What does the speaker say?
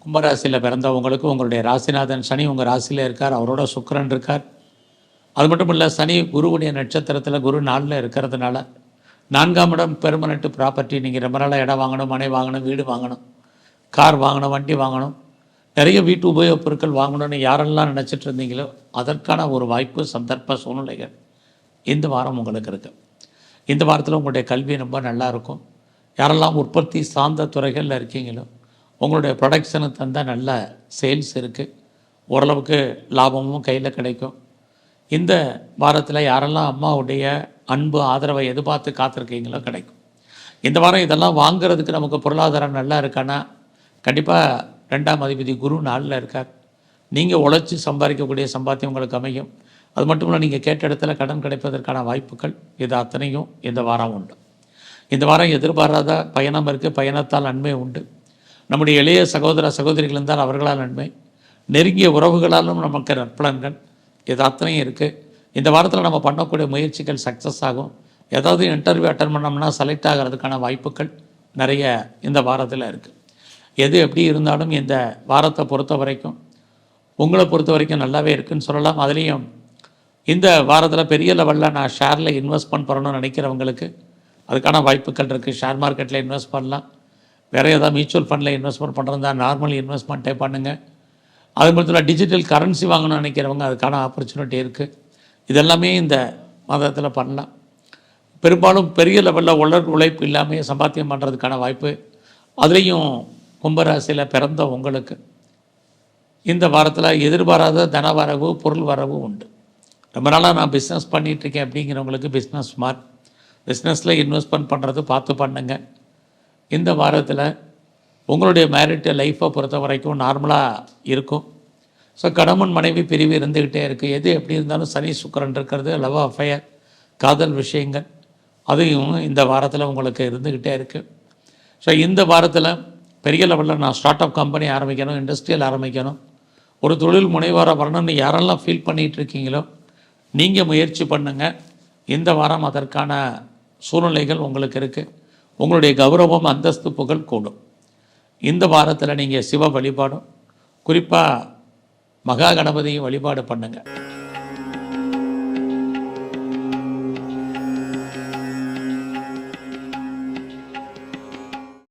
கும்பராசியில் பிறந்தவங்களுக்கு உங்களுடைய ராசிநாதன் சனி உங்கள் ராசியில் இருக்கார், அவரோட சுக்கிரன் இருக்கார். அது மட்டும் இல்லை, சனி குருவுடைய நட்சத்திரத்தில் குரு 4ல் இருக்கிறதுனால 4ஆம் இடம் பெர்மனெண்ட் ப்ராப்பர்ட்டி. நீங்கள் ரொம்ப நாளாக இடம் வாங்கணும், மனை வாங்கணும், வீடு வாங்கணும், கார் வாங்கணும், வண்டி வாங்கணும், நிறைய வீட்டு உபயோகப் பொருட்கள் வாங்கணும்னு யாரெல்லாம் நினச்சிட்டு இருந்தீங்களோ அதற்கான ஒரு வாய்ப்பு, சந்தர்ப்ப சூழ்நிலைகள் இந்த வாரம் உங்களுக்கு இருக்குது. இந்த வாரத்தில் உங்களுடைய கல்வி ரொம்ப நல்லா இருக்கும். யாரெல்லாம் உற்பத்தி சார்ந்த துறைகளில் இருக்கீங்களோ உங்களுடைய ப்ரொடக்ஷனுக்கு தந்தால் நல்ல சேல்ஸ் இருக்குது, ஓரளவுக்கு லாபமும் கையில் கிடைக்கும். இந்த வாரத்தில் யாரெல்லாம் அம்மாவுடைய அன்பு ஆதரவை எதிர்பார்த்து காத்திருக்கீங்களோ கிடைக்கும். இந்த வாரம் இதெல்லாம் வாங்கிறதுக்கு நமக்கு பொருளாதாரம் நல்லா இருக்கான்னா கண்டிப்பாக 2ஆம் அதிபதி குரு 4ல் இருக்கார். நீங்கள் உழைச்சி சம்பாதிக்கக்கூடிய சம்பாத்தியம் உங்களுக்கு அமையும். அது மட்டும் இல்லை, நீங்கள் கேட்ட இடத்துல கடன் கிடைப்பதற்கான வாய்ப்புகள் இது அத்தனையும் இந்த வாரம் உண்டு. இந்த வாரம் எதிர்பாராத பயணம் இருக்குது, பயணத்தால் நன்மை உண்டு. நம்முடைய இளைய சகோதர சகோதரிகள் இருந்தால் அவர்களால் நன்மை, நெருங்கிய உறவுகளாலும் நமக்கு நற்பலன்கள் இது அத்தனையும் இருக்குது. இந்த வாரத்தில் நம்ம பண்ணக்கூடிய முயற்சிகள் சக்ஸஸ் ஆகும். ஏதாவது இன்டர்வியூ அட்டன் பண்ணோம்னா செலக்ட் ஆகிறதுக்கான வாய்ப்புகள் நிறைய இந்த வாரத்தில் இருக்குது. எது எப்படி இருந்தாலும் இந்த வாரத்தை பொறுத்த வரைக்கும் உங்களை பொறுத்த வரைக்கும் நல்லாவே இருக்குதுன்னு சொல்லலாம். அதுலேயும் இந்த வாரத்தில் பெரிய லெவலில் நான் ஷேரில் இன்வெஸ்ட்மெண்ட் பண்ணணும்னு நினைக்கிறவங்களுக்கு அதுக்கான வாய்ப்புகள் இருக்குது. ஷேர் மார்க்கெட்டில் இன்வெஸ்ட் பண்ணலாம், வேறு ஏதாவது மியூச்சுவல் ஃபண்டில் இன்வெஸ்ட்மெண்ட் பண்ணுறதா நார்மல் இன்வெஸ்ட்மெண்ட்டே பண்ணுங்கள். அது மட்டும் டிஜிட்டல் கரன்சி வாங்கணும்னு நினைக்கிறவங்க அதுக்கான ஆப்பர்ச்சுனிட்டி இருக்குது. இதெல்லாமே இந்த மாதத்தில் பண்ணலாம். பெரும்பாலும் பெரிய லெவலில் உழைப்பு இல்லாமல் சம்பாத்தியம் பண்ணுறதுக்கான வாய்ப்பு, அதுலேயும் கும்பராசியில் பிறந்த உங்களுக்கு இந்த வாரத்தில் எதிர்பாராத தன வரவு, பொருள் வரவு உண்டு. ரொம்ப நாளாக நான் பிஸ்னஸ் பண்ணிகிட்ருக்கேன் அப்படிங்கிறவங்களுக்கு பிஸ்னஸ் ஸ்மார்ட், பிஸ்னஸில் இன்வெஸ்ட்மெண்ட் பண்ணுறது பார்த்து பண்ணுங்க. இந்த வாரத்தில் உங்களுடைய மேரிட் லைஃப்பை பொறுத்த வரைக்கும் நார்மலாக இருக்கும். ஸோ கணவன் மனைவி பிரிவு இருந்துக்கிட்டே இருக்குது. எது எப்படி இருந்தாலும் சனி சுக்கிரன் இருக்கிறது, லவ் அஃபயர், காதல் விஷயங்கள் அதையும் இந்த வாரத்தில் உங்களுக்கு இருந்துக்கிட்டே இருக்குது. ஸோ இந்த வாரத்தில் பெரிய லெவலில் நான் ஸ்டார்ட் அப் கம்பெனி ஆரம்பிக்கணும், இண்டஸ்ட்ரியல் ஆரம்பிக்கணும், ஒரு தொழில் முனைவராக வரணும்னு யாரெல்லாம் ஃபீல் பண்ணிகிட்டு இருக்கீங்களோ நீங்கள் முயற்சி பண்ணுங்கள். இந்த வாரம் அதற்கான சூழ்நிலைகள் உங்களுக்கு இருக்குது. உங்களுடைய கௌரவம், அந்தஸ்து, புகழ் கூடும். இந்த வாரத்தில் நீங்கள் சிவ வழிபாடும், குறிப்பாக மகா கணபதியும் வழிபாடு பண்ணுங்கள்.